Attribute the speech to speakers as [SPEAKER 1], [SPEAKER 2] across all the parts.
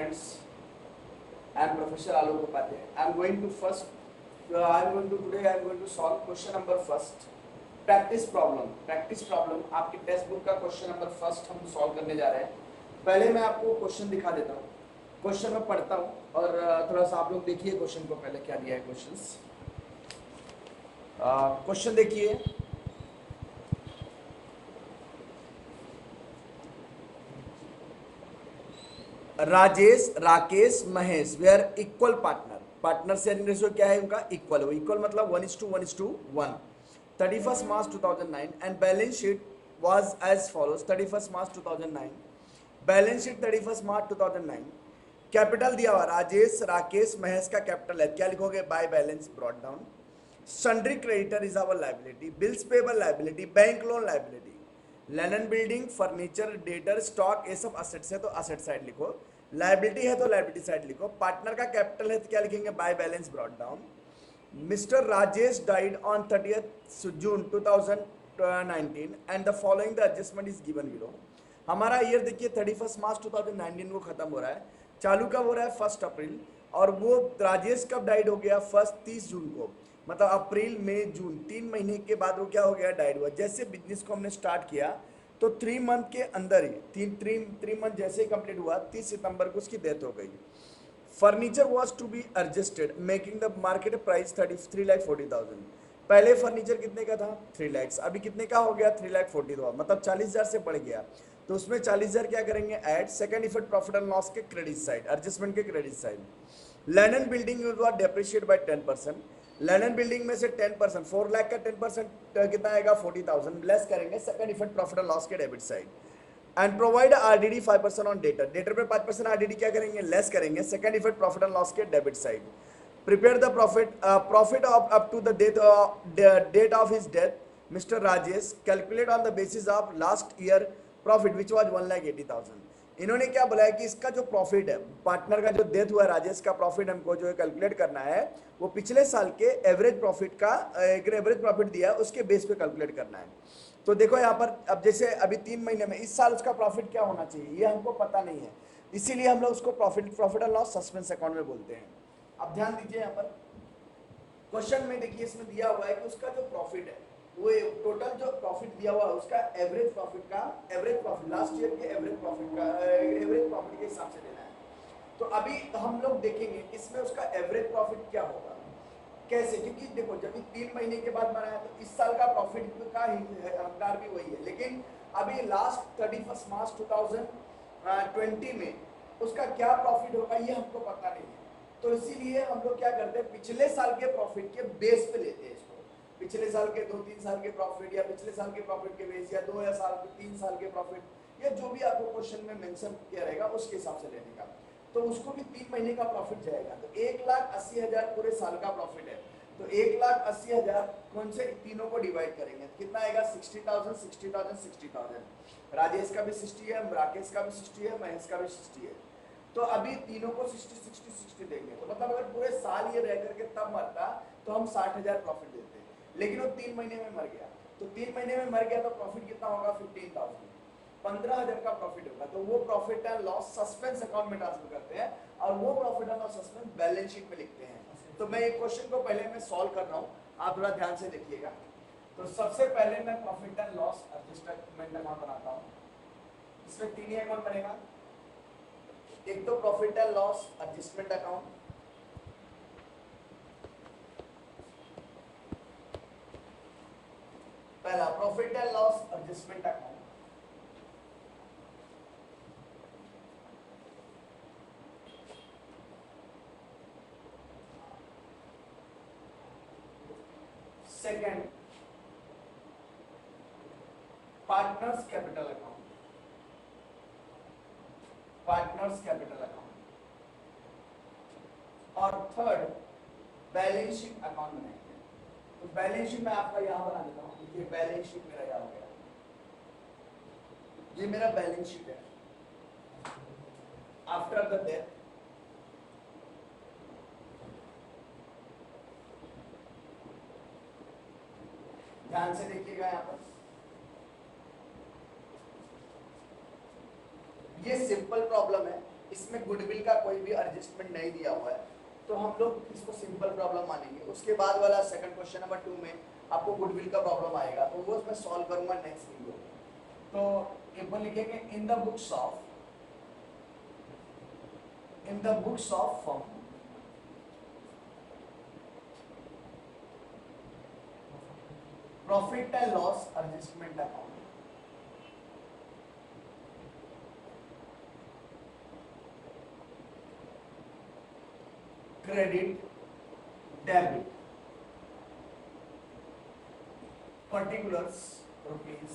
[SPEAKER 1] friends, I am Professor Alok Upadhyay. I am going to today I am going to solve question number first. Practice problem आपकी text book का question number first हम solve करने जा रहे हैं। पहले मैं आपको क्वेश्चन दिखा देता हूँ, क्वेश्चन में पढ़ता हूँ और थोड़ा सा आप लोग देखिए क्वेश्चन को। पहले क्या दिया है क्वेश्चंस, क्वेश्चन देखिए। Rajesh, Rakesh, Mahesh they are equal partner sharing ratio क्या है उनका? इक्वल। इक्वल मतलब 1:1:1। 31st March 2009 and balance sheet was as follows. 31st March 2009 balance sheet 31st March 2009। Capital दिया हुआ राजेश, राकेश, महेश का कैपिटल है, क्या लिखोगे? By balance brought down. Sundry creditor is our liability, bills payable liability, bank loan liability, land building, furniture, debtor, stock, ये सब assets है तो असेट साइड लिखो, लाइबिलिटी है तो लाइबिलिटी साइड लिखो। पार्टनर का कैपिटल है तो क्या लिखेंगे? Bye balance brought down. Mister Rajesh died on 30th June 2019 and the following the adjustment is given below. हमारा ईयर देखिए 31st March 2019 को खत्म हो रहा है, चालू कब हो रहा है? 1 अप्रैल। और वो राजेश कब डाइड हो गया? 30 जून को, मतलब अप्रैल मई जून 3 महीने के बाद वो क्या हो गया? डाइड हुआ। जैसे बिजनेस को हमने स्टार्ट किया तो 3 मंथ के अंदर ही थ्री मंथ जैसे ही कंप्लीट हुआ 30 सितंबर को उसकी डेथ हो गई। Furniture was to be adjusted making the market price 3,40,000। पहले फर्नीचर कितने का था? 3 लाख। अभी कितने का हो गया? 3,40,000, मतलब 40,000 से बढ़ गया। तो उसमें 40,000 क्या करेंगे? Add. Second effect profit and loss के क्रेडिट साइड, एडजस्टमेंट के credit side. Land and building was depreciate by 10%। Land and building में से 10%, 4 लाख का 10% कितना आएगा? 40,000 लेस करेंगे second effect profit and loss के debit side. And provide RDD 5% on debtor, debtor पे 5% आरडीडी क्या करेंगे? लेस करेंगे second effect profit and loss के debit side. Prepare the profit of up to the date of his death mister Rajesh, calculate on the basis of last year profit which was 1,80,000। इन्होंने क्या बोला है कि इसका जो प्रॉफिट है, पार्टनर का जो डेथ हुआ राजेश का प्रॉफिट हमको जो है कैलकुलेट करना है, वो पिछले साल के एवरेज प्रॉफिट का एक एवरेज प्रॉफिट दिया है उसके बेस पे कैलकुलेट करना है। तो देखो यहाँ पर अब जैसे अभी 3 महीने में इस साल उसका प्रॉफिट क्या होना चाहिए ये हमको पता नहीं है, इसीलिए हम लोग उसको profit and loss suspense account में बोलते हैं। अब ध्यान दीजिए यहाँ पर क्वेश्चन में देखिए इसमें दिया हुआ है कि उसका जो प्रॉफिट है वो टोटल जो प्रॉफिट दिया हुआ है उसका एवरेज प्रॉफिट लास्ट ईयर के एवरेज प्रॉफिट के हिसाब से देना है। तो अभी हम लोग देखेंगे इसमें उसका एवरेज प्रॉफिट क्या होगा, कैसे? क्योंकि देखो जब 3 महीने के बाद बनाया तो इस साल का प्रॉफिट का हकदार भी वही है, लेकिन अभी लास्ट 31st March 2020 में उसका क्या प्रॉफिट होगा ये हमको पता नहीं है। तो इसीलिए हम लोग क्या करते हैं, पिछले साल के प्रॉफिट के बेस पे लेते हैं इसको। पिछले साल के 2-3 साल के प्रॉफिट या पिछले साल के प्रॉफिट के बेस या 2 या 3 साल के प्रॉफिट या जो भी आपको क्वेश्चन में मेंशन किया रहेगा उसके हिसाब से लेने का। तो उसको भी 3 महीने का प्रॉफिट जाएगा। तो 1,80,000 पूरे साल का प्रॉफिट है, तो 1,80,000 कौन से तीनों को डिवाइड करेंगे कितना आएगा? 60,000 60,000 60,000। राजेश का भी 60 है, राकेश का भी 60 है, महेश का भी 60 है। तो अभी तीनों को 60 देंगे, तो मतलब अगर पूरे साल ये रह करके तब मरता तो हम 60,000 प्रॉफिट देते, लेकिन वो 3 महीने में मर गया। तो 3 महीने में मर गया तो प्रॉफिट कितना होगा? 15,000, 15,000 का प्रॉफिट होगा। तो वो profit and loss suspense account में ट्रांसफर करते हैं और वो profit and loss suspense balance sheet में लिखते हैं। तो मैं एक क्वेश्चन को पहले मैं सॉल्व कर रहा हूँ, आप थोड़ा ध्यान से देखिएगा। तो सबसे पहले मैं profit and loss adjustment account बनाता हूँ। इसमें 3 ही अकाउंट बनेगा, एक तो profit and loss adjustment account, पहला profit and loss adjustment account, second partners capital account, और थर्ड बैलेंस शीट अकाउंट बनाएंगे। तो बैलेंस शीट मैं आपका यहां बना देता हूं, देखिए बैलेंस शीट मेरा यहां हो गया, ये मेरा बैलेंस शीट है आफ्टर द डेथ। ध्यान से देखिएगा यहाँ पर, ये सिंपल प्रॉब्लम है, इसमें गुडविल का कोई भी एडजस्टमेंट नहीं दिया हुआ है, तो हम लोग इसको सिंपल प्रॉब्लम मानेंगे। उसके बाद वाला सेकंड क्वेश्चन नंबर 2 में आपको गुडविल का प्रॉब्लम आएगा, तो वो मैं सॉल्व करूंगा नेक्स्ट वीडियो में। तो ऊपर लिखेंगे in the books of firm, profit and loss adjustment account, credit debit, particulars rupees,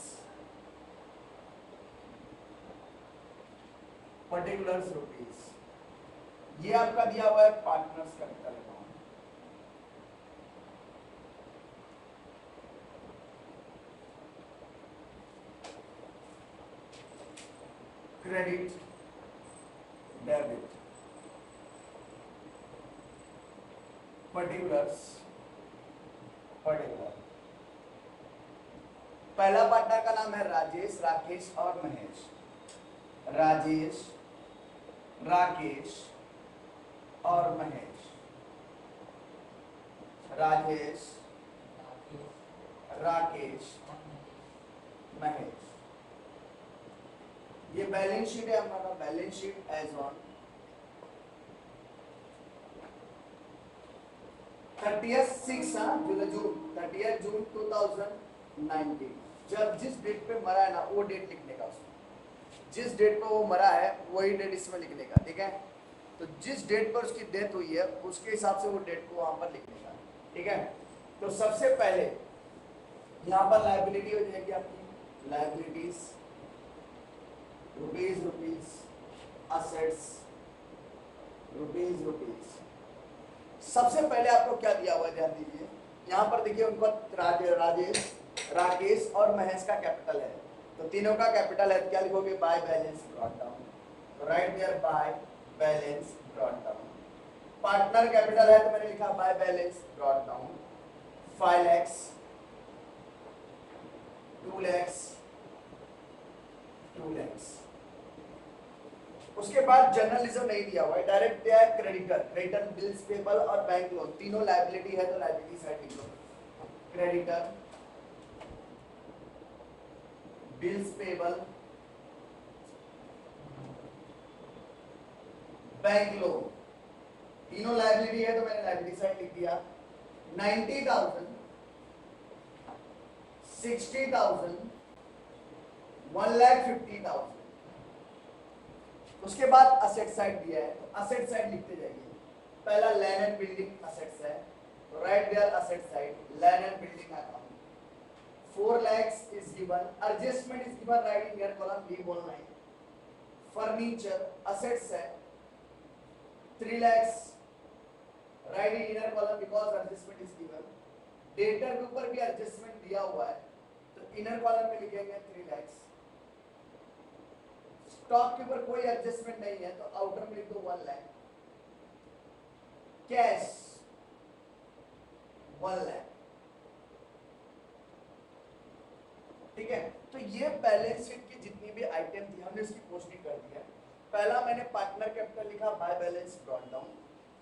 [SPEAKER 1] ये आपका दिया हुआ है partners capital account. Credit debit particular. पहला पार्टनर का नाम है राजेश, राकेश और महेश। राजेश, राकेश और महेश। राजेश, राकेश, महेश। ये बैलेंस शीट है हमारा, balance sheet as on 30 June 2019। जब जिस डेट पे मरा है ना वो डेट लिखने का, उसमें जिस डेट पे वो मरा है वही डेट इसमें लिखने का, ठीक है। तो जिस डेट पर उसकी डेथ हुई है उसके हिसाब से वो डेट को वहां पर लिखने का, ठीक है। तो सबसे पहले यहाँ पर लायबिलिटी हो जाएगी आपकी, लायबिलिटीज रुपीज, असेट्स रुपीज। सबसे पहले आपको क्या दिया हुआ है ध्यान दीजिए, यहाँ पर देखिए उनको राजेश, राकेश और महेश का कैपिटल है, तो तीनों का कैपिटल है, क्या लिखोगे, बाय बैलेंस ब्रॉट डाउन। तो right there by balance brought down. Partner capital है तो मैंने लिखा by balance brought down 5 lakhs, 2 lakhs, 2 lakhs। उसके बाद जर्नलिज्म नहीं दिया हुआ है, डायरेक्ट दिया है क्रेडिटर, बिल्स पेबल और बैंक लोन, तीनों लायबिलिटी है तो लायबिलिटी साइड लिख लो। Creditor, bills payable, bank loan, तीनों लायबिलिटी है तो मैंने लायबिलिटी साइड लिख दिया। 90,000, 60,000, 1,50,000। उसके बाद असेट साइड दिया है, तो असेट साइड लिखते जाइए। पहला लैंड एंड बिल्डिंग असेट्स है, तो right there asset side land and building account 4 lakhs is given, adjustment is given right in your column B बोलना है। फर्नीचर असेट्स है 3 lakhs, right in inner column because adjustment is given. Debtor के ऊपर भी adjustment दिया हुआ है तो इनर कॉलम में लिखेंगे 3 lakhs। स्टॉक के ऊपर कोई एडजस्टमेंट नहीं है तो आउटर में लिख दो 1 lakh। कैश 1 lakh, ठीक है। तो ये बैलेंस शीट की जितनी भी आइटम थी हमने इसकी पोस्टिंग कर दी है। पहला मैंने पार्टनर कैपिटल लिखा बाय बैलेंस ब्रॉट डाउन,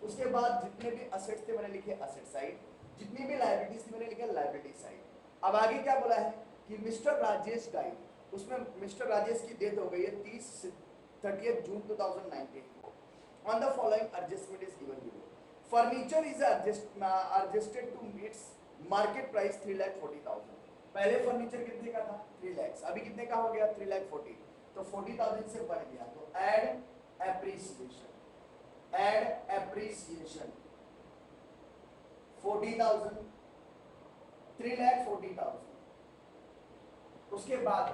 [SPEAKER 1] उसके बाद जितने भी असेट्स थे मैंने लिखे असेट साइड, जितनी भी लायबिलिटीज थी मैंने लिखे लायबिलिटी साइड। अब आगे क्या बोला है कि मिस्टर राजेश डाइड, उसमें मिस्टर राजेश की डेथ हो गई है 30 जून 2019 को। On the following adjustment is given below. Furniture is adjusted to meets market price 3,40,000। पहले फर्नीचर कितने का था 3 lakhs, अभी कितने का हो गया 3,40,000, तो 40,000 से बढ़ गया, तो ऐड एप्रिसिएशन 40,000, 3,40,000। उसके बाद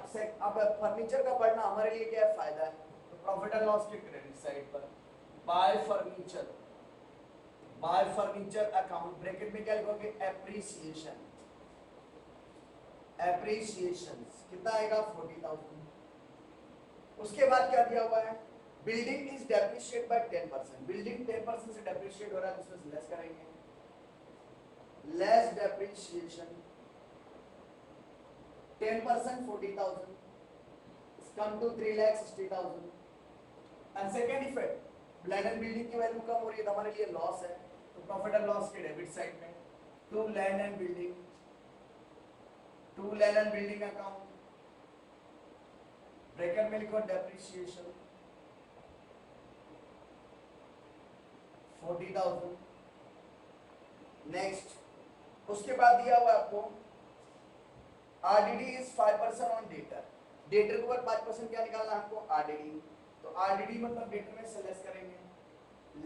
[SPEAKER 1] अब फर्नीचर का बढ़ना हमारे लिए क्या है, फायदा है, तो प्रॉफिट एंड लॉस के क्रेडिट साइड पर बाय फर्नीचर अकाउंट ब्रैकेट में क्या लिखोगे, एप्रिसिएशन कितना आएगा 40,000। उसके बाद क्या दिया हुआ है, building is depreciate by 10%, building 10% से डेप्रिशिएट हो रहा है, उसमें लेस करेंगे, less depreciation 10% 40,000 come to 3,60,000। And second effect, land and building की वैल्यू कम हो रही है तो हमारे लिए लॉस है, तो प्रॉफिट एंड लॉस के डेबिट साइड में to land and building account, bracket में लिखो डेप्रिसिएशन 40,000। नेक्स्ट, उसके बाद दिया हुआ आपको RDD is 5% on debtor, debtor के ऊपर 5% क्या निकालना है हमको, RDD। तो RDD मतलब डेटर में से लेस करेंगे,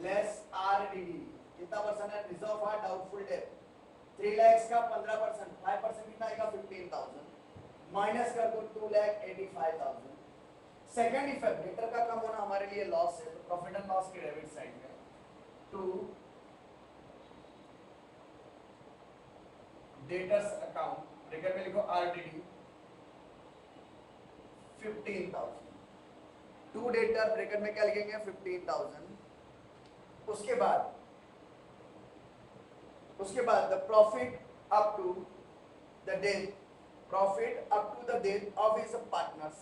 [SPEAKER 1] लेस RDD कितना परसेंट है, reserve for doubtful debt 3 lakh का 15%, 5% कितना आएगा 15,000, माइनस कर दो 2,85,000। सेकंड इफेक्ट, डेटर का कम होना हमारे लिए लॉस है, तो प्रॉफिट एंड लॉस के डेबिट साइड में टू डेटर्स अकाउंट, ब्रैकेट में लिखो RDD 15,000, टू डेटर ब्रैकेट में क्या लिखेंगे 15,000। उसके बाद the profit up to the date of his partners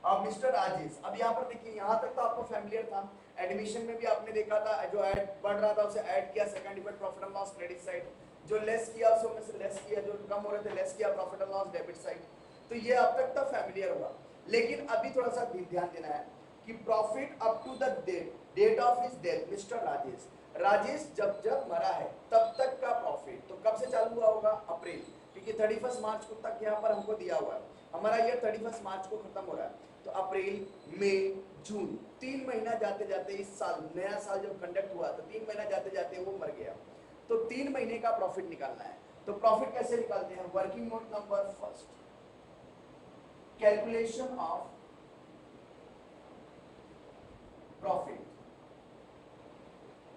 [SPEAKER 1] of mister Rajesh. अब यहाँ पर देखिए, यहाँ तक तो आपको फैमिलियर था, एडमिशन में भी आपने देखा था, जो ऐड बढ़ रहा था उसे ऐड किया, second effect profit and loss credit side, जो लेस किया उसे में से लेस किया, जो कम हो रहे थे लेस किया, profit and loss debit side. तो ये अब तक तो फैमिलियर हुआ, लेकिन अभी थोड़ा सा ध्यान देना है कि profit up to the date of his death mister Rajesh जब मरा है तब तक का प्रॉफिट, तो कब से चालू हुआ होगा, अप्रैल, क्योंकि 31 मार्च को तक यहाँ पर हमको दिया हुआ है, हमारा ईयर 31 मार्च को खत्म हो रहा है, तो अप्रैल मई जून 3 महीना जाते जाते इस साल, नया साल जब कंडक्ट हुआ तो 3 महीना जाते जाते वो मर गया, तो 3 महीने का प्रॉफिट निकालना है। तो प्रॉफिट कैसे निकालते हैं, working note number first, calculation of profit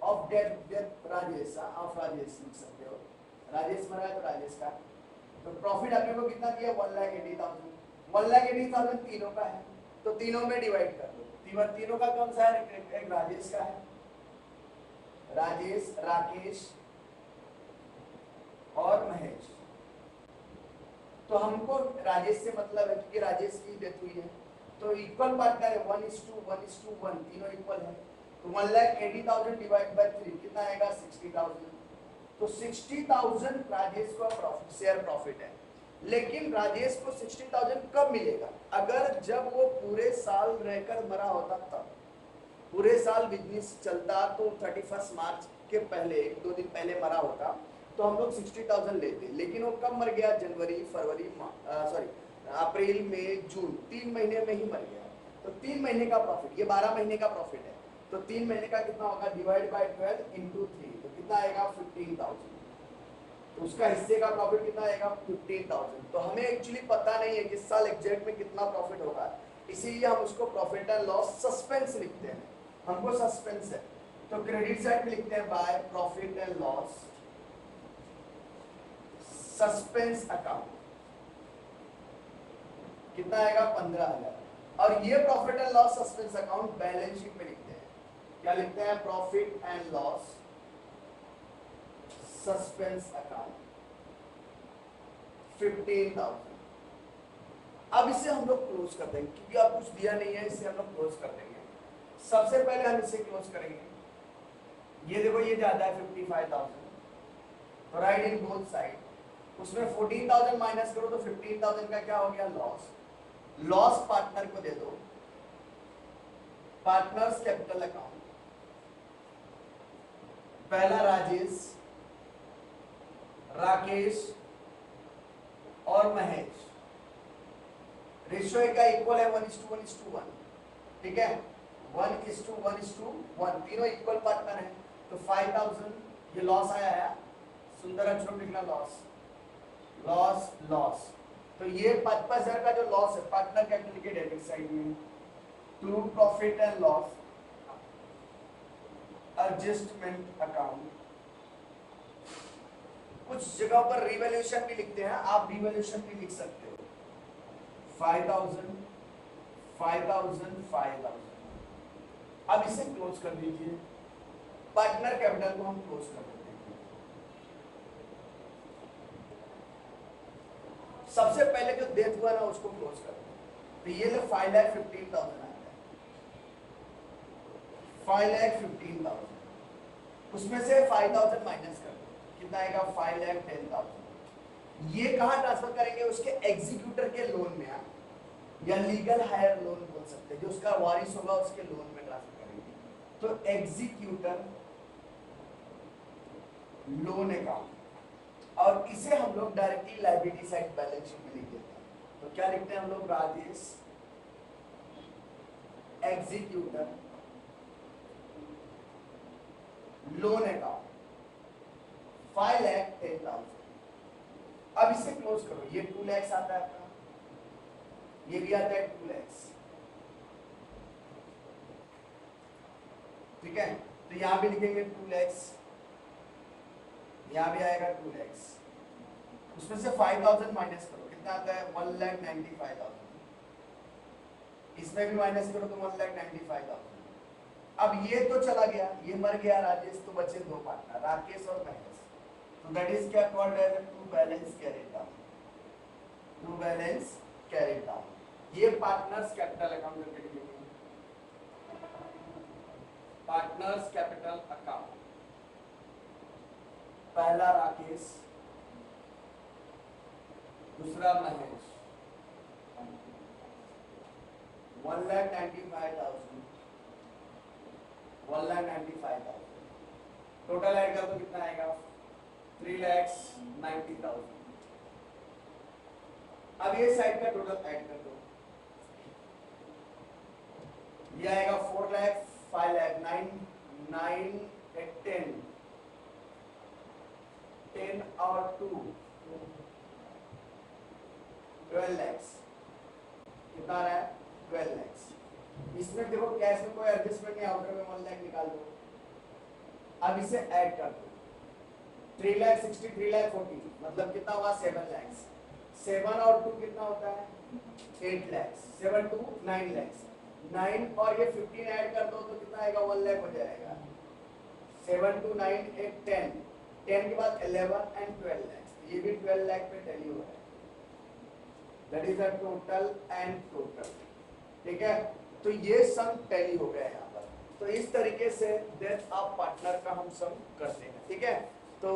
[SPEAKER 1] of death Rajesh, of Rajesh लिख सकते हो, राजेश मरा है तो राजेश का, तो प्रॉफिट अपने को कितना दिया 1,80,000, 1,80,000 तीनों का है, तो तीनों में डिवाइड कर दो, तीनों का कौन सा है, एक राजेश का है, राजेश, राकेश और महेश। तो हमको राजेश से मतलब है क्योंकि राजेश की डेथ हुई है, तो इक्वल पार्टनर है 1:1:1, तीनों इक्वल है, तो 1,80,000 डिवाइड बाय 3 कितना आएगा 60,000, तो 60,000 राजेश का प्रॉफिट, शेयर प्रॉफिट है। लेकिन राजेश को 60,000 कब मिलेगा, अगर जब वो पूरे साल रहकर मरा होता तब, पूरे साल बिजनेस चलता तो 31 मार्च के पहले 1-2 दिन पहले मरा होता तो हम लोग 60,000 लेते, लेकिन वो कब मर गया, जनवरी फरवरी अप्रैल मई जून, 3 महीने में ही मर गया, तो 3 महीने का प्रॉफिट, ये 12 महीने का प्रॉफिट है, तो 3 महीने का कितना होगा, डिवाइड बाय 12 इंटू 3, तो कितना आएगा 15,000, तो उसका हिस्से का प्रॉफिट कितना आएगा 15,000। तो हमें एक्चुअली पता नहीं है कि इस साल एग्जैक्ट में कितना प्रॉफिट होगा, इसीलिए हम उसको प्रॉफिट एंड लॉस सस्पेंस लिखते हैं, हमको सस्पेंस है, तो क्रेडिट साइड में लिखते हैं by profit and loss suspense account, कितना आएगा 15,000, और ये profit and loss suspense account balance sheet में लिखते हैं, क्या लिखते हैं, profit and loss suspense account 15,000। अब इसे हम लोग क्लोज कर देंगे क्योंकि अब कुछ दिया नहीं है, इसे हम लोग क्लोज कर देंगे। सबसे पहले हम इसे क्लोज करेंगे, ये देखो ये ज्यादा है 55,000, तो राइट इन बोथ साइड, उसमें 14,000 माइनस करो तो 15,000 का क्या हो गया, लॉस पार्टनर को दे दो, पार्टनर्स कैपिटल अकाउंट, पहला राजेश, राकेश और महेश, रेशियो का इक्वल है 1:1:1, ठीक है 1:1:1, तीनों इक्वल पार्टनर है, तो 5,000 ये लॉस आया है, सुंदर अक्षरों में लिखना लॉस, तो ये 55,000 का जो लॉस है पार्टनर कैपिटल के डेबिट साइड में, to profit and loss adjustment account, कुछ जगह पर रिवैल्यूएशन भी लिखते हैं, आप रिवैल्यूएशन भी लिख सकते हो, 5,000 5,000। अब इसे क्लोज कर दीजिए, पार्टनर कैपिटल को हम क्लोज कर देते हैं। सबसे पहले जो डेथ हुआ ना उसको क्लोज कर दें, तो ये 5,15,000 आता है, 5,15,000, उसमें से 5,000 माइनस कर दो, कितना आएगा 5,10,000। ये कहाँ ट्रांसफर करेंगे? उसके एग्जीक्यूटर के लोन में, या लीगल हायर लोन बोल सकते हैं, जो उसका वारिस होगा उसके लोन में ट्रांसफर करेंगे। तो एग्जीक्यूटर लोन अकाउंट, और इसे हम लोग directly liability side balance sheet में लिख देते हैं। तो क्या लिखते हैं हम लोग? Rajesh executor loan account 5,10,000। अब इसे क्लोज करो, ये 2 लाख आता है आपका, ये भी आता है 2 लाख, ठीक है। तो यहां भी लिखेंगे 2 लाख, यहां भी आएगा 2 लाख, उसमें से 5,000 माइनस करो, कितना आता है 1,95,000। इसमें भी माइनस करो तो 1,95,000। अब ये तो चला गया, ये मर गया राजेश, तो बचे 2 पार्टनर, राकेश और महेश। तो दैट इज क्या called as to balance carried down, to balance carried down. ये पार्टनर्स कैपिटल अकाउंट करके लिखेंगे, पार्टनर्स कैपिटल अकाउंट। पहला राकेश, दूसरा महेश, 1,95,000, 1,95,000 टोटल ऐड कर तो कितना आएगा 3,90,000। अब ये साइड का टोटल ऐड कर दो, ये आएगा 4 लाख, 5 लाख, 9, 9, 10, 10 और 2, 12 लाख। कितना आ रहा है 12 लाख। इसमें देखो कैश में कोई एडजस्टमेंट नहीं, आउटर में 1 लाख निकाल दो। अब इसे ऐड कर दो, 3 लाख 60, 3 लाख 40, मतलब कितना हुआ 7 लाख। 7 और 2 कितना होता है 8 लाख, 7 2 9 लाख, 9 और ये 15 ऐड कर दो तो कितना आएगा 1 लाख हो जाएगा। 7 2 9 8 10, 10 के बाद 11 एंड 12 लाख, ये भी 12 लाख पे टैली हो रहा है। That is the total and total, ठीक है। तो ये सम टैली हो गया यहाँ पर। तो इस तरीके से डेथ ऑफ पार्टनर का हम सम करते हैं, ठीक है। तो